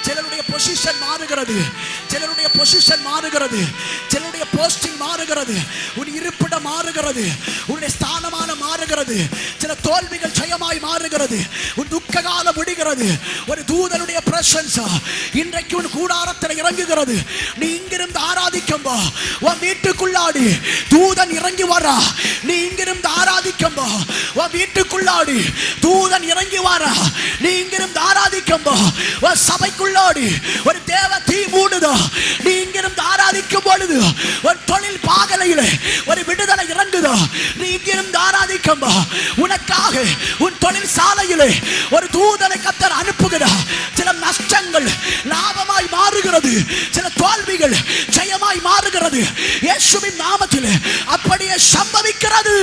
சிலருடைய பொசிஷன் மாறுகிறது, சிலருடைய பொசிஷன் மாறுகிறது, சிலருடைய போஸ்டிங் மாறுகிறது, உன் இருப்பிடம் மாறுகிறது, உன்னுடைய ஸ்தானமான மாறுகிறது, சில தோல்விகள் ஜெயமாய் மாறுகிறது, உன் துக்க காலம் முடிகிறது. ஒரு தூதனுடைய பிரசன்ஸ் இன்றைக்கு உன் கூடாரத்தில் இறங்குகிறது. நீ இங்கிருந்து ஆராதிக்கம்பா, உன் வீட்டுக்குள்ளாடி தூதன் இறங்கி வரா. நீ இங்கிருந்து ஆராதிக்கம்பா, உன் வீட்டுக்குள்ளாடி தூதன் இறங்கி வரா. நீ இங்கிருந்து ஆராதிக்கம்பா, உன் சபைக்குள்ளாடி ஒரு தேவ தீ மூடுதா. நீ இங்கிருந்து ஆராதிக்கும் பொழுது ஒரு தொழில் பாகலையிலே ஒரு விடுதலை இறங்குதா. நீ இங்கிருந்து ஆராதிக்கம்பா, உனக்காக உன் தொழில் சாலையிலே ஒரு தூதனை கர்த்தர் அனுப்புகிறார். சில நஷ்டங்கள் லாபமாய் மாறுகிறது, சில தோல்விகள் ஜெயமாய் மாறுகிறது. இயேசுவின் நாமத்தில் அப்படியே சம்பவிக்கிறது.